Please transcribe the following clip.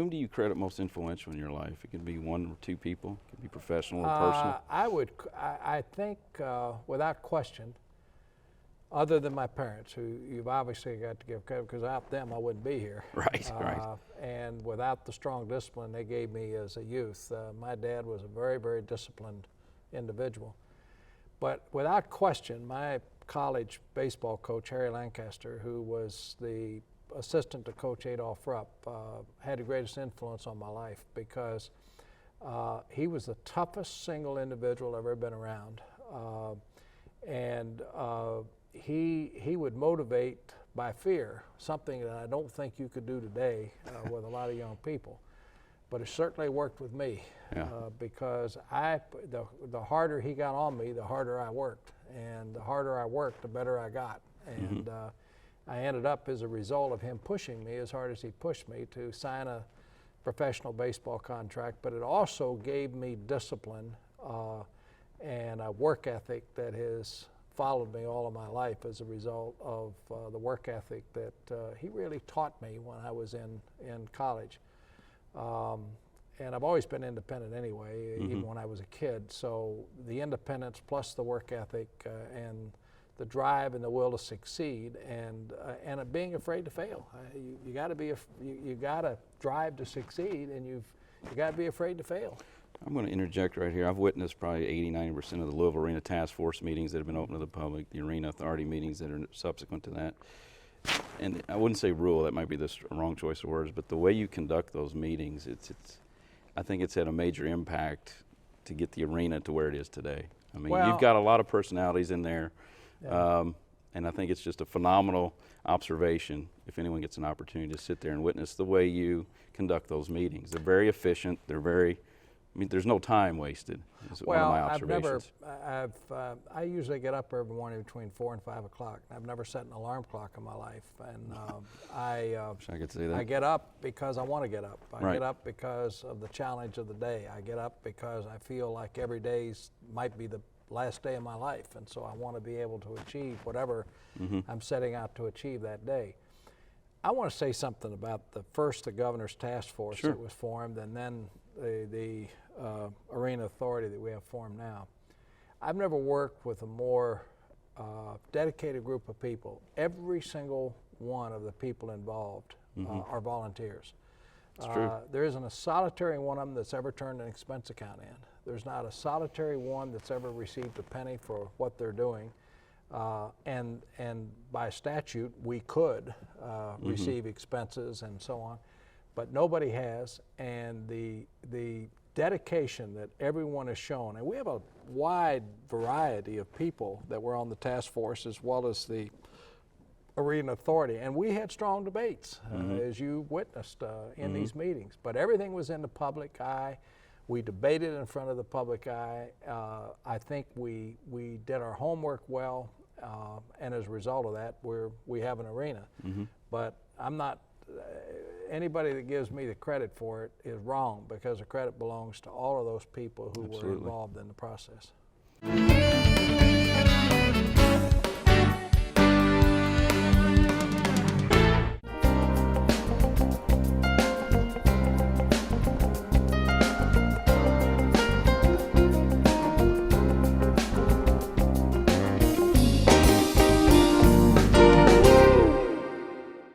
whom do you credit most influential in your life? It could be one or two people, it could be professional or personal. I think without question, other than my parents, who you've obviously got to give credit, because without them I wouldn't be here. Right, right. And without the strong discipline they gave me as a youth, my dad was a very, very disciplined individual. But without question, my college baseball coach, Harry Lancaster, who was the assistant to Coach Adolph Rupp, had the greatest influence on my life, because he was the toughest single individual I've ever been around. He would motivate by fear, something that I don't think you could do today with a lot of young people. But it certainly worked with me, because the harder he got on me, the harder I worked. And the harder I worked, the better I got. And I ended up, as a result of him pushing me as hard as he pushed me, to sign a professional baseball contract. But it also gave me discipline and a work ethic that has followed me all of my life as a result of the work ethic that he really taught me when I was in college. And I've always been independent anyway, even when I was a kid. So the independence plus the work ethic and the drive and the will to succeed, and being afraid to fail. You got to be you got to drive to succeed, and you got to be afraid to fail. I'm going to interject right here. I've witnessed probably 80–90% of the Louisville Arena Task Force meetings that have been open to the public, the Arena Authority meetings that are subsequent to that. And I wouldn't say rule, that might be the wrong choice of words, but the way you conduct those meetings, I think it's had a major impact to get the arena to where it is today. I mean, you've got a lot of personalities in there, and I think it's just a phenomenal observation if anyone gets an opportunity to sit there and witness the way you conduct those meetings. They're very efficient, I mean, there's no time wasted. One of my observations. I usually get up every morning between 4 and 5 o'clock. I've never set an alarm clock in my life, and I could say that. I get up because I want to get up. I get up because of the challenge of the day. I get up because I feel like every day might be the last day of my life, and so I want to be able to achieve whatever I'm setting out to achieve that day. I want to say something about the Governor's Task Force that was formed, and then the Arena Authority that we have formed now. I've never worked with a more dedicated group of people. Every single one of the people involved are volunteers. It's true. There isn't a solitary one of them that's ever turned an expense account in. There's not a solitary one that's ever received a penny for what they're doing. And by statute, we could receive expenses and so on, but nobody has. And the dedication that everyone has shown, and we have a wide variety of people that were on the task force as well as the Arena Authority, and we had strong debates, as you witnessed in these meetings, but everything was in the public eye. We debated in front of the public eye. I think we did our homework well, and as a result of that, we have an arena. But I'm not, anybody that gives me the credit for it is wrong, because the credit belongs to all of those people who were involved in the process.